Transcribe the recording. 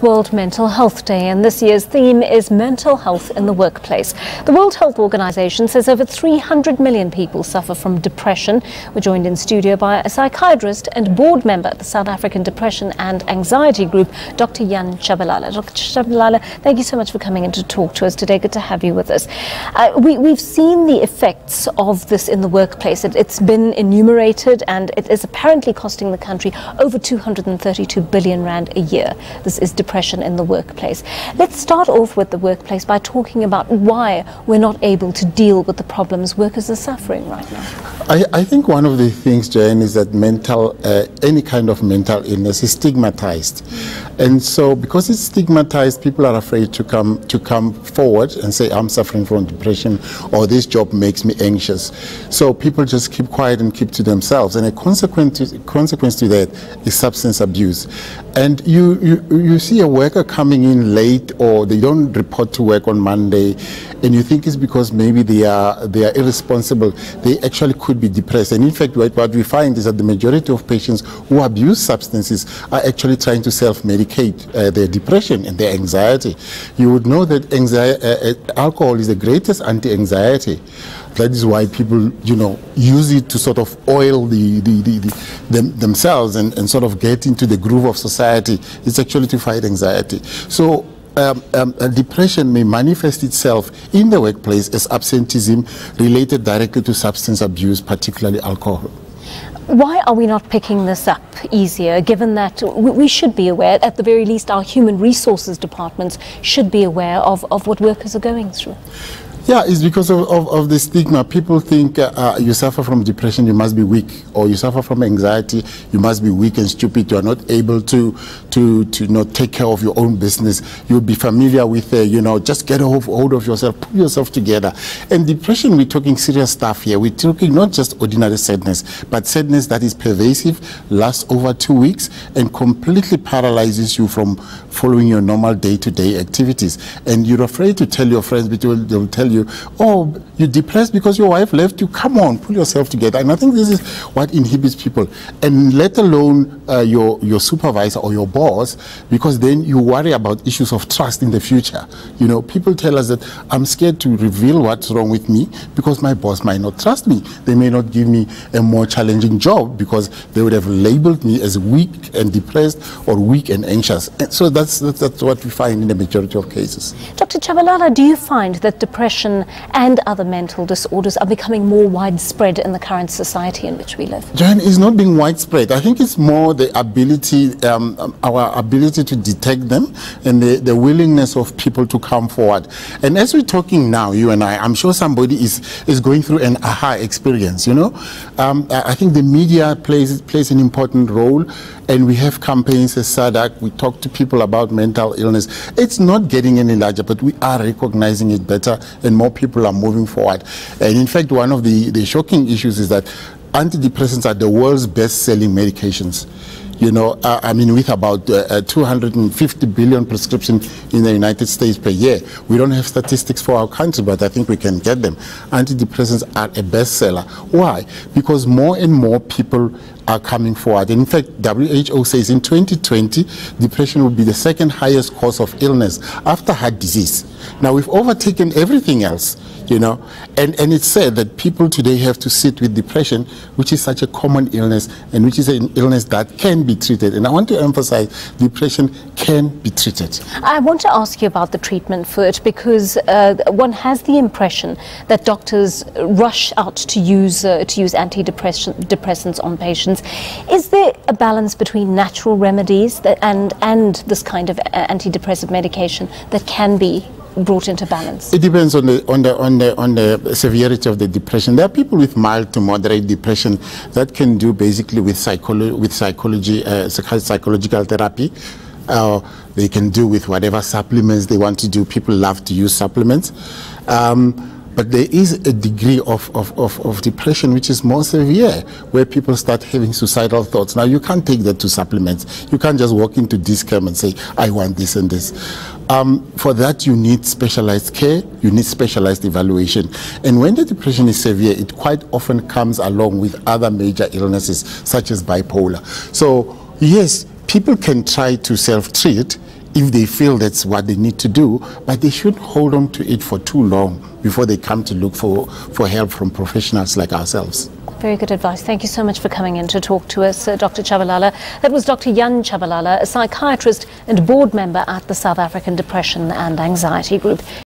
World Mental Health Day, and this year's theme is mental health in the workplace. The World Health Organization says over 300 million people suffer from depression. We're joined in studio by a psychiatrist and board member at the South African Depression and Anxiety Group, Dr. Jan Chabalala. Dr. Chabalala, thank you so much for coming in to talk to us today. Good to have you with us. We've seen the effects of this in the workplace. It's been enumerated, and it is apparently costing the country over 232 billion rand a year. This is depression in the workplace. Let's start off with the workplace by talking about why we're not able to deal with the problems workers are suffering right now. I think one of the things, Jane, is that any kind of mental illness is stigmatized. And so because it's stigmatized, people are afraid to come forward and say, I'm suffering from depression, or this job makes me anxious. So people just keep quiet and keep to themselves. And a consequence to that is substance abuse. And you see a worker coming in late, or they don't report to work on Monday, and you think it's because maybe they are irresponsible. They actually could be depressed. And in fact, what we find is that the majority of patients who abuse substances are actually trying to self-medicate their depression and their anxiety. You would know that alcohol is the greatest anti-anxiety. That is why people, use it to sort of oil themselves and sort of get into the groove of society. It's actually to fight anxiety. So depression may manifest itself in the workplace as absenteeism related directly to substance abuse, particularly alcohol. Why are we not picking this up easier, given that we should be aware, at the very least our human resources departments should be aware of what workers are going through? Yeah, it's because of the stigma. People think you suffer from depression, you must be weak, or you suffer from anxiety, you must be weak and stupid. You are not able to take care of your own business. You'll be familiar with, just get a hold of yourself, pull yourself together. And depression, we're talking serious stuff here. We're talking not just ordinary sadness, but sadness that is pervasive, lasts over 2 weeks, and completely paralyzes you from following your normal day-to-day activities. And you're afraid to tell your friends, because they'll tell you, oh, you're depressed because your wife left you. Come on, pull yourself together. And I think this is what inhibits people, and let alone your supervisor or your boss, because then you worry about issues of trust in the future. People tell us that I'm scared to reveal what's wrong with me because my boss might not trust me. They may not give me a more challenging job because they would have labeled me as weak and depressed or weak and anxious. And so that's what we find in the majority of cases. Dr. Chabalala, do you find that depression and other mental disorders are becoming more widespread in the current society in which we live? Jan, it's not being widespread. I think it's more the ability, our ability to detect them, and the willingness of people to come forward. And as we're talking now, you and I'm sure somebody is going through an aha experience, I think the media plays an important role, and we have campaigns as SADAG. We talk to people about mental illness. It's not getting any larger, but we are recognizing it better, and more people are moving forward. And in fact, one of the shocking issues is that antidepressants are the world's best-selling medications. With about 250 billion prescriptions in the United States per year. We don't have statistics for our country, but I think we can get them. Antidepressants are a bestseller. Why? Because more and more people are coming forward. And in fact, WHO says in 2020, depression will be the second highest cause of illness after heart disease. Now, we've overtaken everything else, and it's said that people today have to sit with depression, which is such a common illness, and which is an illness that can be treated. And I want to emphasize, depression can be treated. I want to ask you about the treatment for it, because one has the impression that doctors rush out to use antidepressants on patients. Is there a balance between natural remedies and this kind of antidepressive medication that can be brought into balance? It depends on the severity of the depression. There are people with mild to moderate depression that can do basically with psychological therapy. They can do with whatever supplements they want to do. People love to use supplements. But there is a degree of depression which is more severe, where people start having suicidal thoughts. Now, you can't take that to supplements. You can't just walk into Discam and say, I want this and this. For that, you need specialized care, you need specialized evaluation. And when the depression is severe, it quite often comes along with other major illnesses, such as bipolar. So, yes, people can try to self-treat if they feel that's what they need to do, but they shouldn't hold on to it for too long before they come to look for help from professionals like ourselves. Very good advice. Thank you so much for coming in to talk to us, Dr. Chabalala. That was Dr. Jan Chabalala, a psychiatrist and board member at the South African Depression and Anxiety Group.